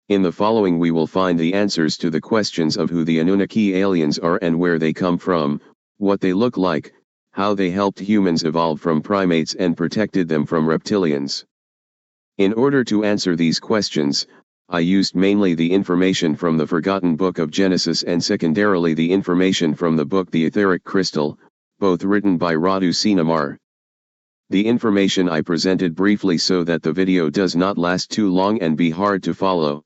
In the following we will find the answers to the questions of who the Anunnaki aliens are and where they come from, what they look like, how they helped humans evolve from primates and protected them from reptilians. In order to answer these questions, I used mainly the information from the Forgotten Book of Genesis and secondarily the information from the book The Etheric Crystal, both written by Radu Sinamar. The information I presented briefly so that the video does not last too long and be hard to follow.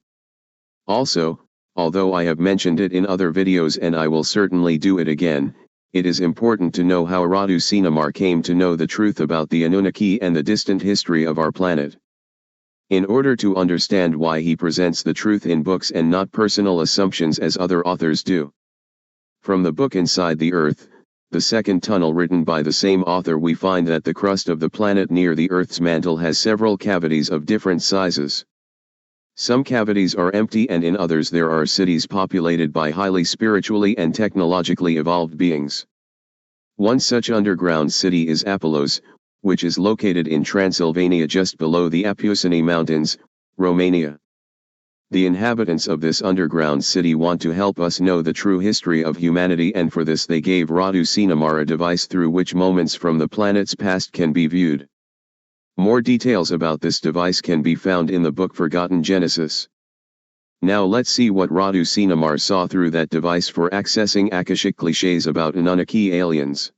Also, although I have mentioned it in other videos and I will certainly do it again, it is important to know how Radu Sinamar came to know the truth about the Anunnaki and the distant history of our planet. In order to understand why he presents the truth in books and not personal assumptions as other authors do. From the book Inside the Earth, the second tunnel written by the same author, we find that the crust of the planet near the Earth's mantle has several cavities of different sizes. Some cavities are empty and in others there are cities populated by highly spiritually and technologically evolved beings. One such underground city is Apollos, which is located in Transylvania just below the Apuseni Mountains, Romania. The inhabitants of this underground city want to help us know the true history of humanity, and for this they gave Radu Sinamar a device through which moments from the planet's past can be viewed. More details about this device can be found in the book Forgotten Genesis. Now let's see what Radu Sinamar saw through that device for accessing Akashic cliches about Anunnaki aliens.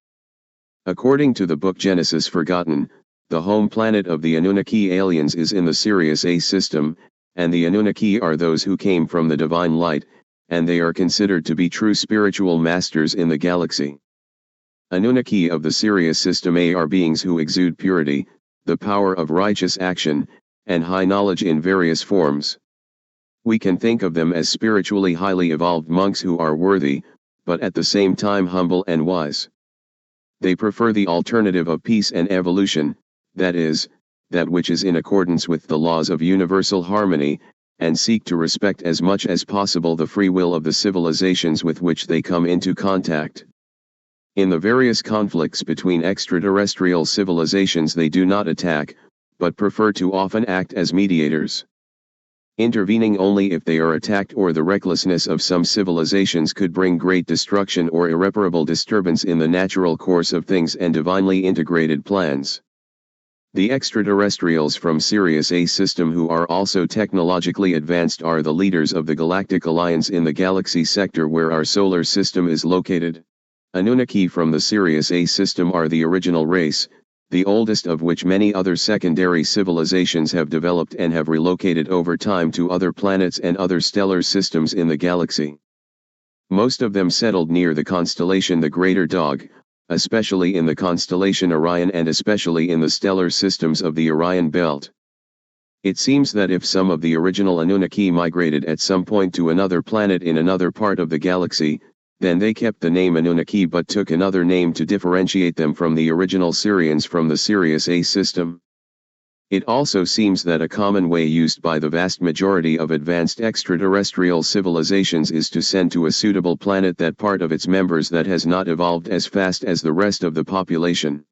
According to the book Genesis Forgotten, the home planet of the Anunnaki aliens is in the Sirius A system, and the Anunnaki are those who came from the Divine Light, and they are considered to be true spiritual masters in the galaxy. Anunnaki of the Sirius system A are beings who exude purity, the power of righteous action, and high knowledge in various forms. We can think of them as spiritually highly evolved monks who are worthy, but at the same time humble and wise. They prefer the alternative of peace and evolution, that is, that which is in accordance with the laws of universal harmony, and seek to respect as much as possible the free will of the civilizations with which they come into contact. In the various conflicts between extraterrestrial civilizations they do not attack, but prefer to often act as mediators, intervening only if they are attacked or the recklessness of some civilizations could bring great destruction or irreparable disturbance in the natural course of things and divinely integrated plans. The extraterrestrials from Sirius A system who are also technologically advanced are the leaders of the Galactic Alliance in the galaxy sector where our solar system is located. Anunnaki from the Sirius A system are the original race, the oldest of which many other secondary civilizations have developed and have relocated over time to other planets and other stellar systems in the galaxy. Most of them settled near the constellation the Greater Dog, especially in the constellation Orion and especially in the stellar systems of the Orion Belt. It seems that if some of the original Anunnaki migrated at some point to another planet in another part of the galaxy, then they kept the name Anunnaki but took another name to differentiate them from the original Sirians from the Sirius A system. It also seems that a common way used by the vast majority of advanced extraterrestrial civilizations is to send to a suitable planet that part of its members that has not evolved as fast as the rest of the population.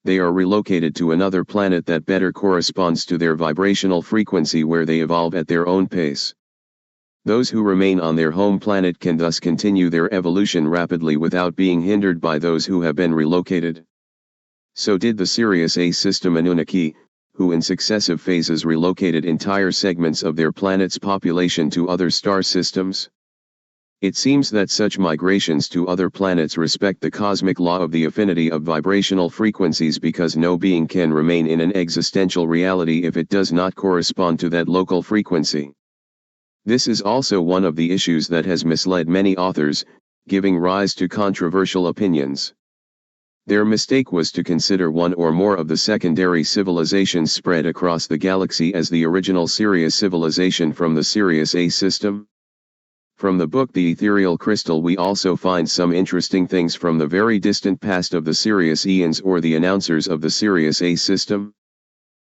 They are relocated to another planet that better corresponds to their vibrational frequency where they evolve at their own pace. Those who remain on their home planet can thus continue their evolution rapidly without being hindered by those who have been relocated. So did the Sirius A system Anunnaki, who in successive phases relocated entire segments of their planet's population to other star systems. It seems that such migrations to other planets respect the cosmic law of the affinity of vibrational frequencies because no being can remain in an existential reality if it does not correspond to that local frequency. This is also one of the issues that has misled many authors, giving rise to controversial opinions. Their mistake was to consider one or more of the secondary civilizations spread across the galaxy as the original Sirius civilization from the Sirius A system. From the book The Ethereal Crystal we also find some interesting things from the very distant past of the Sirius Eons or the announcers of the Sirius A system.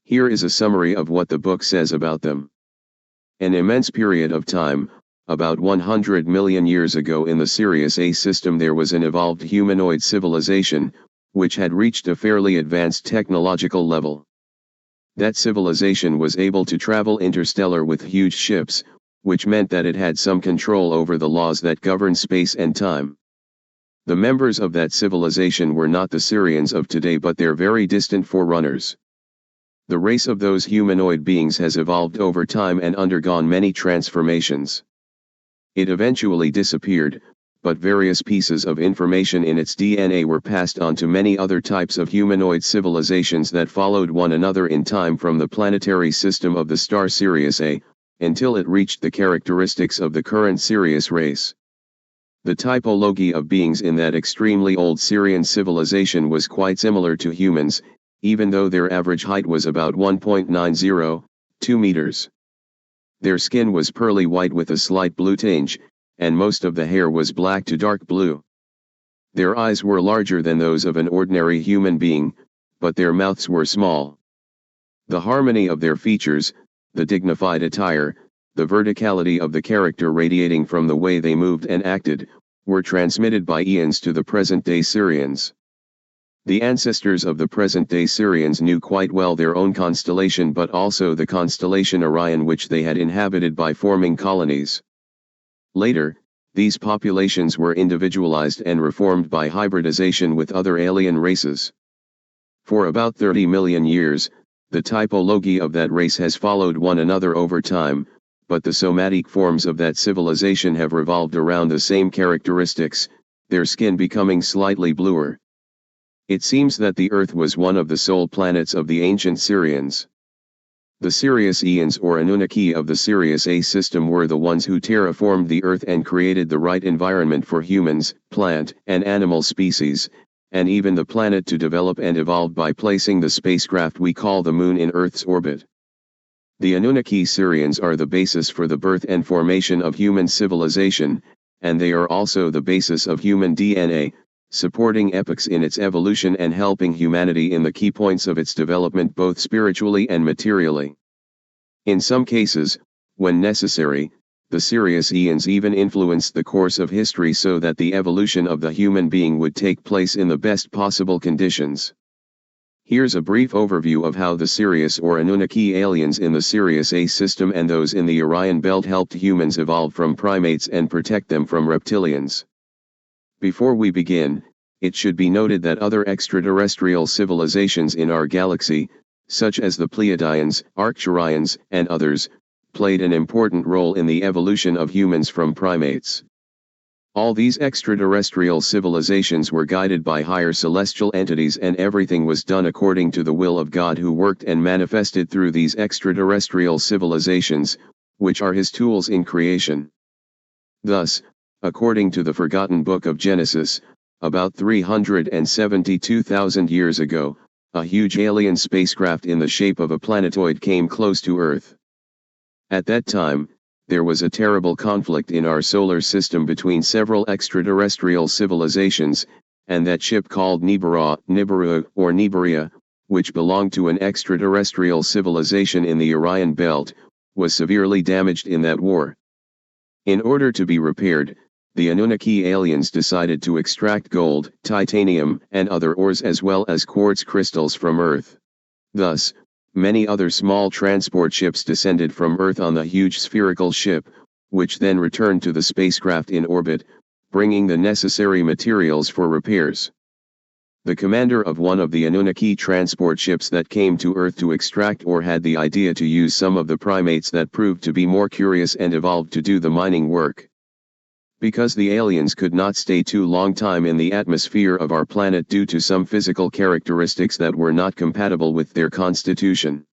Here is a summary of what the book says about them. An immense period of time, about 100 million years ago in the Sirius A system there was an evolved humanoid civilization, which had reached a fairly advanced technological level. That civilization was able to travel interstellar with huge ships, which meant that it had some control over the laws that govern space and time. The members of that civilization were not the Syrians of today but their very distant forerunners. The race of those humanoid beings has evolved over time and undergone many transformations. It eventually disappeared, but various pieces of information in its DNA were passed on to many other types of humanoid civilizations that followed one another in time from the planetary system of the star Sirius A, until it reached the characteristics of the current Sirius race. The typology of beings in that extremely old Syrian civilization was quite similar to humans, even though their average height was about 1.90–2 meters. Their skin was pearly white with a slight blue tinge, and most of the hair was black to dark blue. Their eyes were larger than those of an ordinary human being, but their mouths were small. The harmony of their features, the dignified attire, the verticality of the character radiating from the way they moved and acted, were transmitted by eons to the present-day Syrians. The ancestors of the present-day Syrians knew quite well their own constellation but also the constellation Orion which they had inhabited by forming colonies. Later, these populations were individualized and reformed by hybridization with other alien races. For about 30 million years, the typology of that race has followed one another over time, but the somatic forms of that civilization have revolved around the same characteristics, their skin becoming slightly bluer. It seems that the Earth was one of the sole planets of the ancient Syrians. The Sirius Eons or ANUNNAKI of the Sirius A system were the ones who terraformed the Earth and created the right environment for humans, plant, and animal species, and even the planet to develop and evolve by placing the spacecraft we call the Moon in Earth's orbit. The ANUNNAKI Syrians are the basis for the birth and formation of human civilization, and they are also the basis of human DNA, supporting epochs in its evolution and helping humanity in the key points of its development both spiritually and materially. In some cases, when necessary, the Sirius Eons even influenced the course of history so that the evolution of the human being would take place in the best possible conditions. Here's a brief overview of how the Sirius or ANUNNAKI aliens in the Sirius A system and those in the Orion belt helped humans evolve from primates and protect them from reptilians. Before we begin, it should be noted that other extraterrestrial civilizations in our galaxy, such as the Pleiadians, Arcturians, and others, played an important role in the evolution of humans from primates. All these extraterrestrial civilizations were guided by higher celestial entities and everything was done according to the will of God who worked and manifested through these extraterrestrial civilizations, which are his tools in creation. Thus, according to the forgotten book of Genesis, about 372,000 years ago, a huge alien spacecraft in the shape of a planetoid came close to Earth. At that time, there was a terrible conflict in our solar system between several extraterrestrial civilizations, and that ship called Nibiru or Nibiria, which belonged to an extraterrestrial civilization in the Orion belt, was severely damaged in that war. In order to be repaired, the ANUNNAKI aliens decided to extract gold, titanium, and other ores as well as quartz crystals from Earth. Thus, many other small transport ships descended from Earth on the huge spherical ship, which then returned to the spacecraft in orbit, bringing the necessary materials for repairs. The commander of one of the ANUNNAKI transport ships that came to Earth to extract ore had the idea to use some of the primates that proved to be more curious and evolved to do the mining work. Because the aliens could not stay too long time in the atmosphere of our planet due to some physical characteristics that were not compatible with their constitution.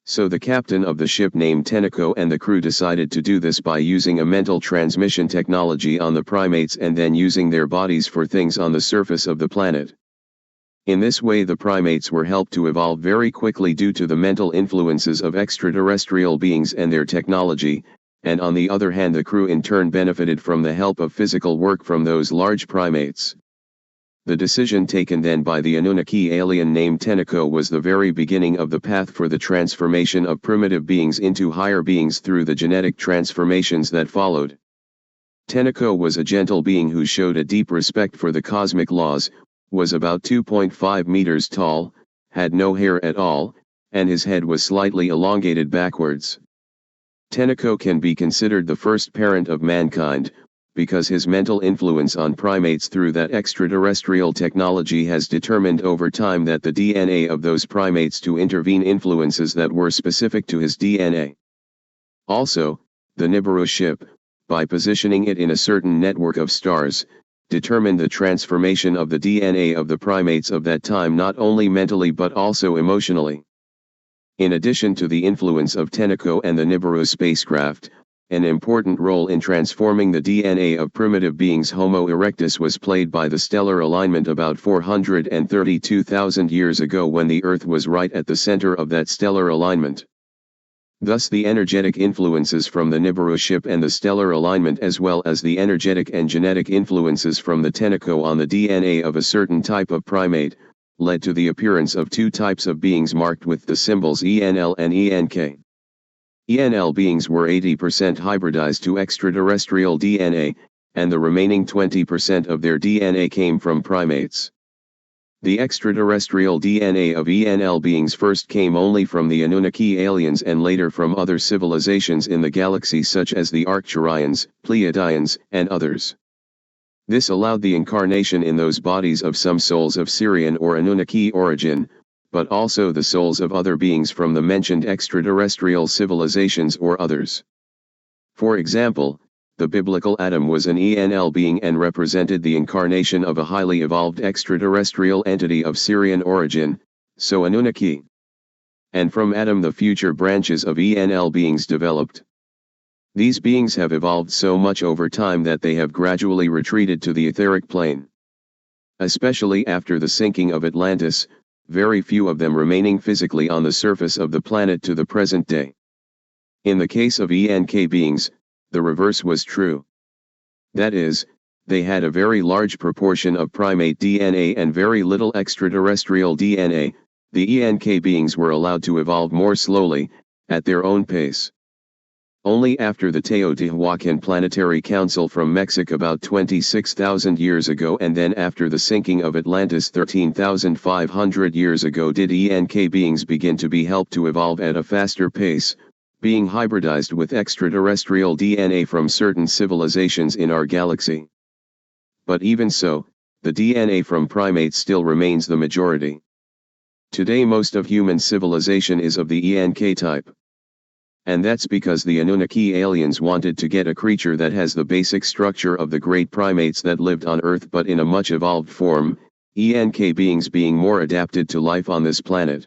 So the captain of the ship named Teneko and the crew decided to do this by using a mental transmission technology on the primates and then using their bodies for things on the surface of the planet. In this way the primates were helped to evolve very quickly due to the mental influences of extraterrestrial beings and their technology, and on the other hand the crew in turn benefited from the help of physical work from those large primates. The decision taken then by the ANUNNAKI alien named Teneko was the very beginning of the path for the transformation of primitive beings into higher beings through the genetic transformations that followed. Teneko was a gentle being who showed a deep respect for the cosmic laws, was about 2.5 meters tall, had no hair at all, and his head was slightly elongated backwards. Teneko can be considered the first parent of mankind, because his mental influence on primates through that extraterrestrial technology has determined over time that the DNA of those primates to intervene influences that were specific to his DNA. Also, the Nibiru ship, by positioning it in a certain network of stars, determined the transformation of the DNA of the primates of that time not only mentally but also emotionally. In addition to the influence of Teneko and the Nibiru spacecraft, an important role in transforming the DNA of primitive beings Homo erectus was played by the stellar alignment about 432,000 years ago when the Earth was right at the center of that stellar alignment. Thus the energetic influences from the Nibiru ship and the stellar alignment as well as the energetic and genetic influences from the Teneko on the DNA of a certain type of primate, led to the appearance of two types of beings marked with the symbols ENL and ENK. ENL beings were 80% hybridized to extraterrestrial DNA, and the remaining 20% of their DNA came from primates. The extraterrestrial DNA of ENL beings first came only from the ANUNNAKI aliens and later from other civilizations in the galaxy such as the Arcturians, Pleiadians, and others. This allowed the incarnation in those bodies of some souls of Syrian or Anunnaki origin, but also the souls of other beings from the mentioned extraterrestrial civilizations or others. For example, the biblical Adam was an ENL being and represented the incarnation of a highly evolved extraterrestrial entity of Syrian origin, so Anunnaki. And from Adam the future branches of ENL beings developed. These beings have evolved so much over time that they have gradually retreated to the etheric plane. Especially after the sinking of Atlantis, very few of them remaining physically on the surface of the planet to the present day. In the case of ENK beings, the reverse was true. That is, they had a very large proportion of primate DNA and very little extraterrestrial DNA. The ENK beings were allowed to evolve more slowly, at their own pace. Only after the Teotihuacan Planetary Council from Mexico about 26,000 years ago and then after the sinking of Atlantis 13,500 years ago did ENK beings begin to be helped to evolve at a faster pace, being hybridized with extraterrestrial DNA from certain civilizations in our galaxy. But even so, the DNA from primates still remains the majority. Today most of human civilization is of the ENK type. And that's because the Anunnaki aliens wanted to get a creature that has the basic structure of the great primates that lived on Earth but in a much evolved form, ENK beings being more adapted to life on this planet.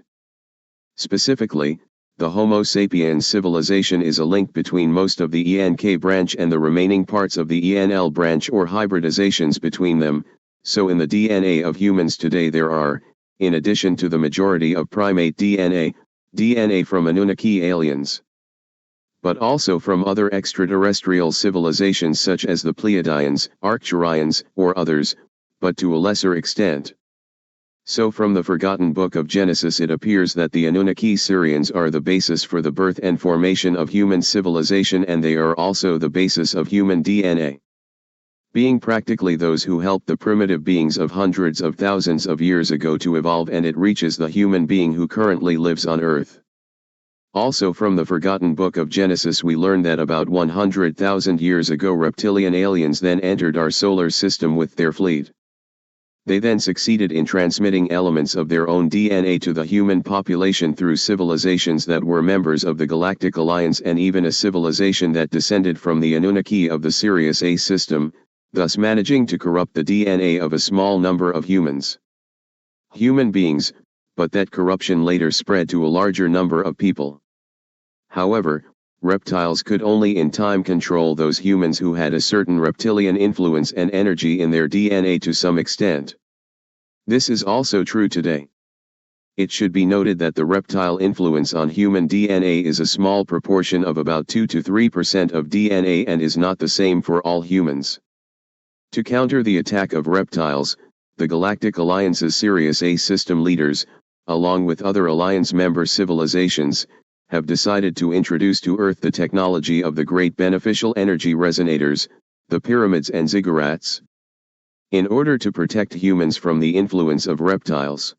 Specifically, the Homo sapiens civilization is a link between most of the ENK branch and the remaining parts of the ENL branch or hybridizations between them, so in the DNA of humans today there are, in addition to the majority of primate DNA, DNA from Anunnaki aliens. But also from other extraterrestrial civilizations such as the Pleiadians, Arcturians, or others, but to a lesser extent. So from the forgotten book of Genesis it appears that the Anunnaki Syrians are the basis for the birth and formation of human civilization and they are also the basis of human DNA. Being practically those who helped the primitive beings of hundreds of thousands of years ago to evolve and it reaches the human being who currently lives on Earth. Also from the forgotten book of Genesis we learn that about 100,000 years ago reptilian aliens then entered our solar system with their fleet. They then succeeded in transmitting elements of their own DNA to the human population through civilizations that were members of the Galactic Alliance and even a civilization that descended from the Anunnaki of the Sirius A system, thus managing to corrupt the DNA of a small number of humans. Human beings, but that corruption later spread to a larger number of people. However, reptiles could only in time control those humans who had a certain reptilian influence and energy in their DNA to some extent. This is also true today. It should be noted that the reptile influence on human DNA is a small proportion of about 2 to 3% of DNA and is not the same for all humans. To counter the attack of reptiles, the Galactic Alliance's Sirius A system leaders, along with other Alliance member civilizations, have decided to introduce to Earth the technology of the great beneficial energy resonators, the pyramids and ziggurats, in order to protect humans from the influence of reptiles.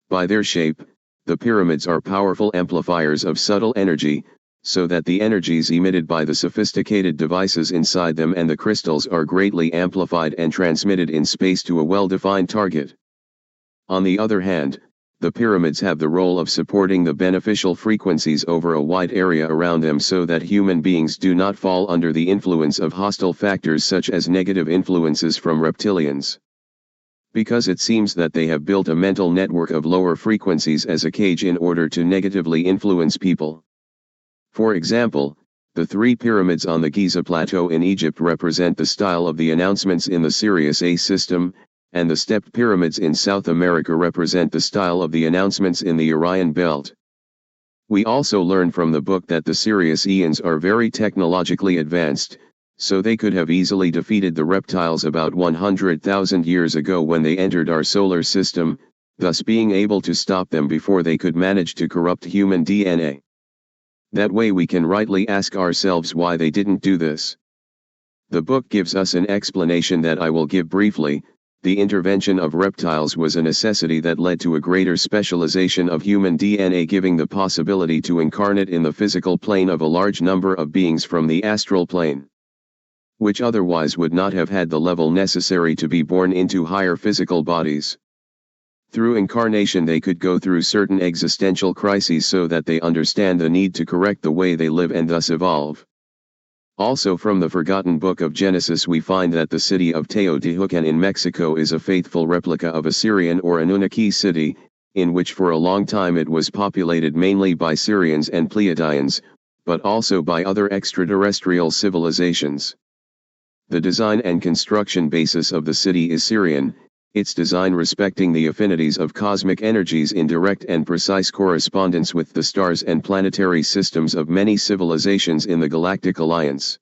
By their shape, the pyramids are powerful amplifiers of subtle energy, so that the energies emitted by the sophisticated devices inside them and the crystals are greatly amplified and transmitted in space to a well-defined target. On the other hand, the pyramids have the role of supporting the beneficial frequencies over a wide area around them so that human beings do not fall under the influence of hostile factors such as negative influences from reptilians. Because it seems that they have built a mental network of lower frequencies as a cage in order to negatively influence people. For example, the 3 pyramids on the Giza Plateau in Egypt represent the style of the announcements in the Sirius A system, and the stepped pyramids in South America represent the style of the announcements in the Orion Belt. We also learn from the book that the Sirius Eons are very technologically advanced, so they could have easily defeated the reptiles about 100,000 years ago when they entered our solar system, thus being able to stop them before they could manage to corrupt human DNA. That way we can rightly ask ourselves why they didn't do this. The book gives us an explanation that I will give briefly. The intervention of reptiles was a necessity that led to a greater specialization of human DNA, giving the possibility to incarnate in the physical plane of a large number of beings from the astral plane, which otherwise would not have had the level necessary to be born into higher physical bodies. Through incarnation they could go through certain existential crises so that they understand the need to correct the way they live and thus evolve. Also from the forgotten book of Genesis we find that the city of Teotihuacan in Mexico is a faithful replica of a Syrian or ANUNNAKI city, in which for a long time it was populated mainly by Syrians and Pleiadians, but also by other extraterrestrial civilizations. The design and construction basis of the city is Syrian, its design respecting the affinities of cosmic energies in direct and precise correspondence with the stars and planetary systems of many civilizations in the Galactic Alliance.